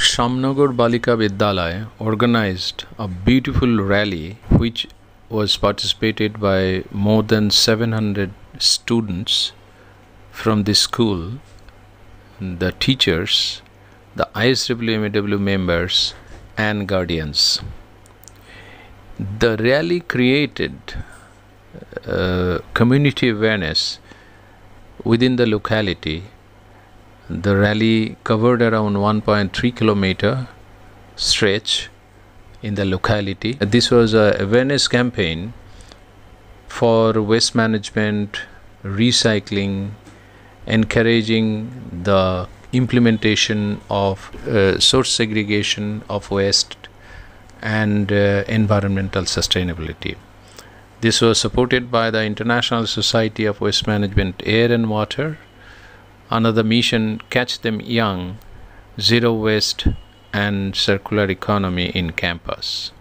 Shamnagar Balika Vidyalaya organized a beautiful rally which was participated by more than 700 students from the school, the teachers, the ISWMAW members and guardians. The rally created community awareness within the locality. The rally covered around 1.3 kilometer stretch in the locality. This was an awareness campaign for waste management, recycling, encouraging the implementation of source segregation of waste and environmental sustainability. This was supported by the International Society of Waste Management, Air and Water, under the mission Catch Them Young, Zero Waste and Circular Economy in Campus.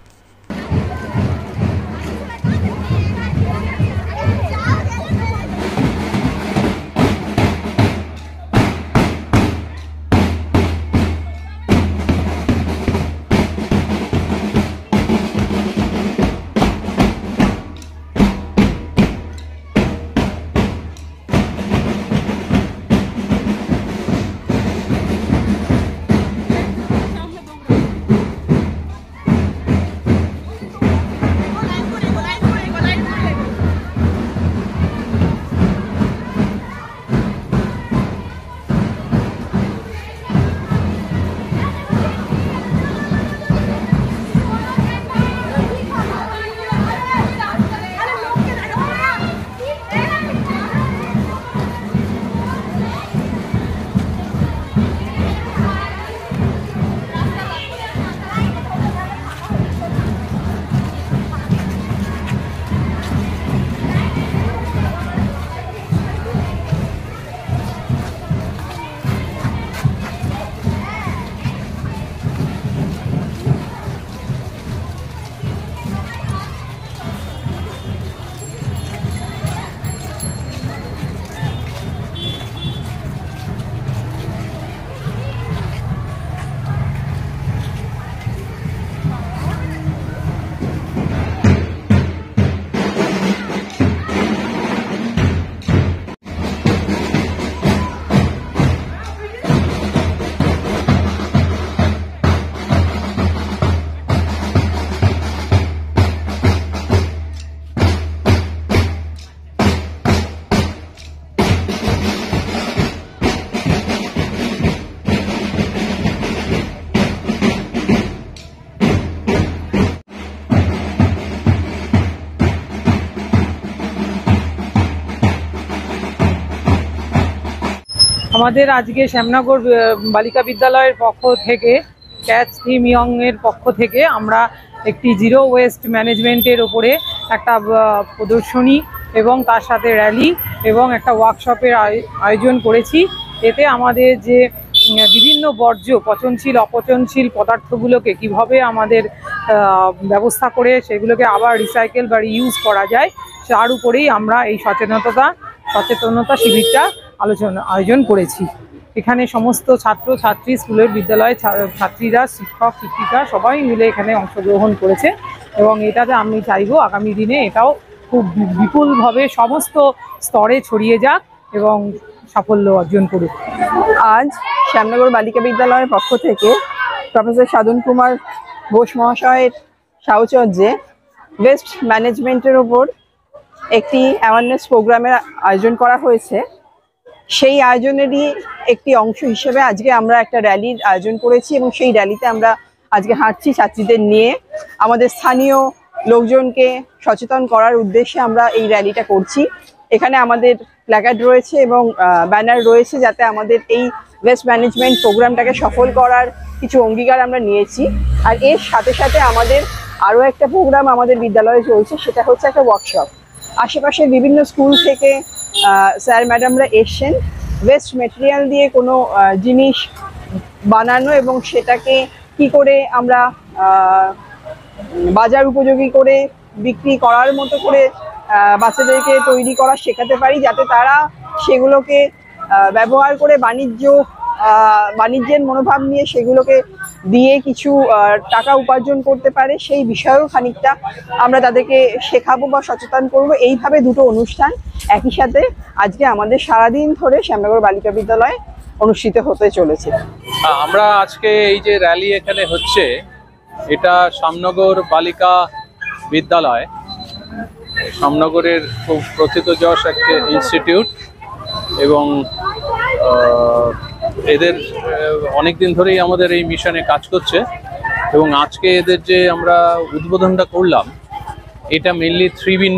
আমাদের আজকে শ্যামনগর বালিকা বিদ্যালয়ের পক্ষ থেকে catch theme young এর পক্ষ থেকে আমরা একটি জিরো ওয়েস্ট ম্যানেজমেন্টের উপরে একটা প্রদর্শনী এবং তার সাথে র্যালি এবং একটা ওয়ার্কশপের আয়োজন করেছি। এতে আমাদের যে বিভিন্ন বর্জ্য পচনশীল অপচনশীল পদার্থগুলোকে কিভাবে আমাদের ব্যবস্থা করে সেগুলোকে আবার রিসাইকেল বা রিইউজ করা যায় তার উপরেই আমরা এই সচেতনতা শিবিরটা আয়োজন করেছি। এখানে সমস্ত ছাত্রছাত্রী স্কুলের বিদ্যালয়ের ছাত্রীরা শিক্ষক শিক্ষিকা সবাই মিলে এখানে অংশগ্রহণ করেছে এবং এটাতে আমি চাইবো আগামী দিনে এটাও খুব বিপুলভাবে সমস্ত স্তরে ছড়িয়ে যাক এবং সাফল্য অর্জন করুক। আজ শ্যামনগর বালিকা বিদ্যালয়ের পক্ষ থেকে প্রফেসর সাধন কুমার ঘোষ মহাশয়ের সাহচর্যে ওয়েস্ট ম্যানেজমেন্টের ওপর একটি অ্যাওয়ারনেস প্রোগ্রামের আয়োজন করা হয়েছে। সেই আয়োজনেরই একটি অংশ হিসেবে আজকে আমরা একটা র্যালির আয়োজন করেছি এবং সেই র্যালিতে আমরা আজকে হাঁটছি ছাত্রীদের নিয়ে। আমাদের স্থানীয় লোকজনকে সচেতন করার উদ্দেশ্যে আমরা এই র্যালিটা করছি। এখানে আমাদের প্ল্যাকার্ড রয়েছে এবং ব্যানার রয়েছে যাতে আমাদের এই ওয়েস্ট ম্যানেজমেন্ট প্রোগ্রামটাকে সফল করার কিছু অঙ্গীকার আমরা নিয়েছি। আর এর সাথে সাথে আমাদের আরও একটা প্রোগ্রাম আমাদের বিদ্যালয়ে চলছে, সেটা হচ্ছে একটা ওয়ার্কশপ। আশেপাশের বিভিন্ন স্কুল থেকে স্যার ম্যাডামরা এসছেন ওয়েস্ট মেটেরিয়াল দিয়ে কোনো জিনিস বানানো এবং সেটাকে কি করে আমরা বাজার উপযোগী করে বিক্রি করার মতো করে বাচ্চাদেরকে তৈরি করা শেখাতে পারি, যাতে তারা সেগুলোকে ব্যবহার করে বাণিজ্য বাণিজ্যের মনোভাব নিয়ে সেগুলোকে দিয়ে কিছু টাকা উপার্জন করতে পারে, সেই বিষয়েও খানিকটা আমরা তাদেরকে শেখাবো বা সচেতন করবো। এইভাবে দুটো অনুষ্ঠান একই সাথে আজকে আমাদের সারাদিন ধরে শ্যামনগর বালিকা বিদ্যালয়ে অনুষ্ঠিত হতে চলেছে। আমরা আজকে এই যে র্যালি এখানে হচ্ছে, এটা শ্যামনগর বালিকা বিদ্যালয়, শ্যামনগরের খুব প্রথিতযশ একটা ইনস্টিটিউট এবং এদের অনেক দিন ধরেই আমাদের এই মিশনে কাজ করছে এবং আজকে এদের যে আমরা উদ্বোধনটা করলাম, এটা মেনলি 3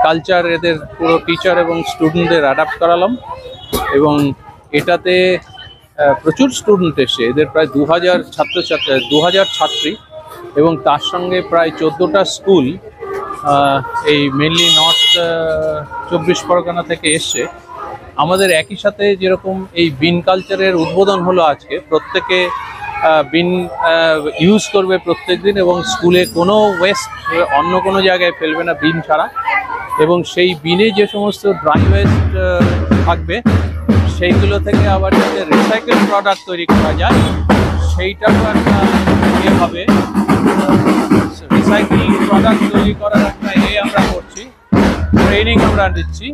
কালচার এদের পুরো টিচার এবং স্টুডেন্টদের অ্যাডাপ্ট করালাম এবং এটাতে প্রচুর স্টুডেন্ট এসে, এদের প্রায় 2000 ছাত্রী এবং তার সঙ্গে প্রায় 14টা স্কুল এই মেনলি নর্থ 24 পরগনা থেকে এসছে। আমাদের একই সাথে যেরকম এই বিন কালচারের উদ্বোধন হলো আজকে, প্রত্যেকে বিন ইউজ করবে প্রত্যেক দিন এবং স্কুলে কোনো ওয়েস্ট অন্য কোনো জায়গায় ফেলবে না বিন ছাড়া, এবং সেই বিনে যে সমস্ত ড্রাই ওয়েস্ট থাকবে সেইগুলো থেকে আবার যাতে রিসাইকেল প্রোডাক্ট তৈরি করা যায় সেইটারও একটা হবে। রিসাইকেল প্রোডাক্ট তৈরি করার একটা আমরা করছি, ট্রেনিং আমরা দিচ্ছি।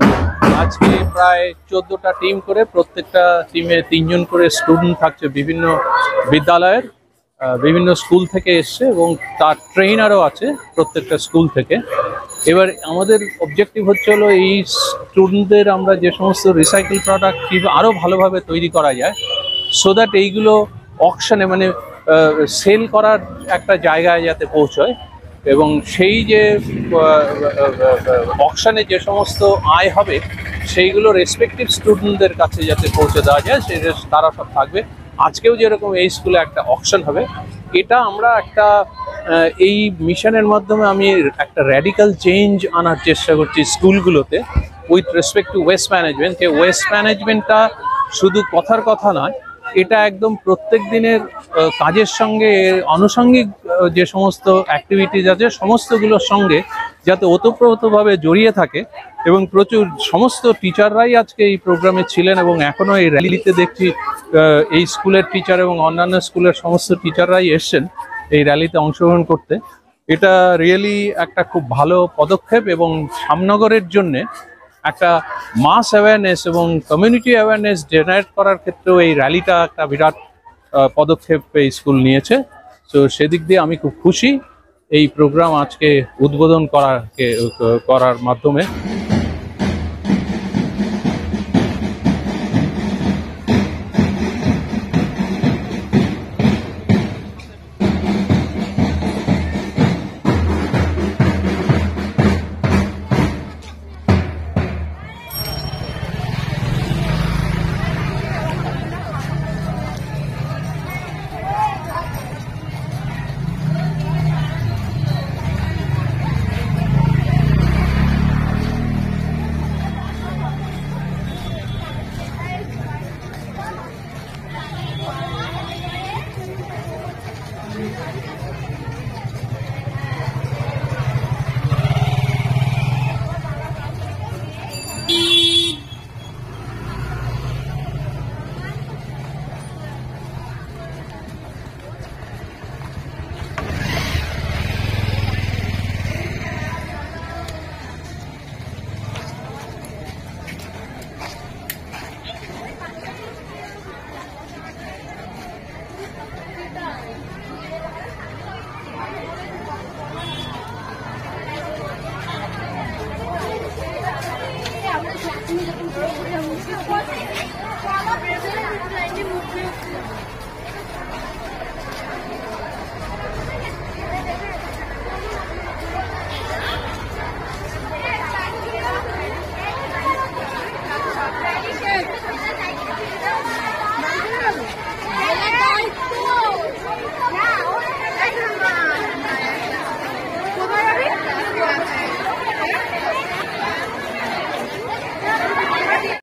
আজকে প্রায় 14টা টিম করে, প্রত্যেকটা টিমে 3 জন করে স্টুডেন্ট থাকছে, বিভিন্ন বিদ্যালয়ের বিভিন্ন স্কুল থেকে এসছে এবং তার ট্রেনারও আছে প্রত্যেকটা স্কুল থেকে। এবার আমাদের অবজেক্টিভ হচ্ছে হলো এই স্টুডেন্টদের আমরা যে সমস্ত রিসাইকেল প্রোডাক্ট আরও ভালোভাবে তৈরি করা যায়, সো দ্যাট এইগুলো অকশনে মানে সেল করার একটা জায়গায় যাতে পৌঁছয় এবং সেই যে অকশনে যে সমস্ত আয় হবে সেইগুলো রেসপেক্টিভ স্টুডেন্টদের কাছে যাতে পৌঁছে দেওয়া যায়, সেই তারা সব থাকবে। আজকেও যেরকম এই স্কুলে একটা অকশন হবে, এটা আমরা একটা এই মিশনের মাধ্যমে আমি একটা র্যাডিক্যাল চেঞ্জ আনার চেষ্টা করছি স্কুলগুলোতে with respect to waste management. যে ওয়েস্ট ম্যানেজমেন্টটা শুধু কথার কথা নয়, এটা একদম প্রত্যেক দিনের কাজের সঙ্গে আনুষঙ্গিক যে সমস্ত অ্যাক্টিভিটিস আছে সমস্তগুলোর সঙ্গে যাতে ওতপ্রোতভাবে জড়িয়ে থাকে এবং প্রচুর সমস্ত টিচাররাই আজকে এই প্রোগ্রামে ছিলেন এবং এখনও এই র্যালিতে দেখছি এই স্কুলের টিচার এবং অন্যান্য স্কুলের সমস্ত টিচাররাই এসছেন এই র্যালিতে অংশগ্রহণ করতে। এটা রিয়েলি একটা খুব ভালো পদক্ষেপ এবং শ্যামনগরের জন্যে একটা মাস অ্যাওয়ারনেস এবং কমিউনিটি অ্যাওয়ারনেস জেনারেট করার ক্ষেত্রেও এই র্যালিটা একটা বিরাট পদক্ষেপ এই স্কুল নিয়েছে। তো সেদিক দিয়ে আমি খুব খুশি এই প্রোগ্রাম আজকে উদ্বোধন করার মাধ্যমে।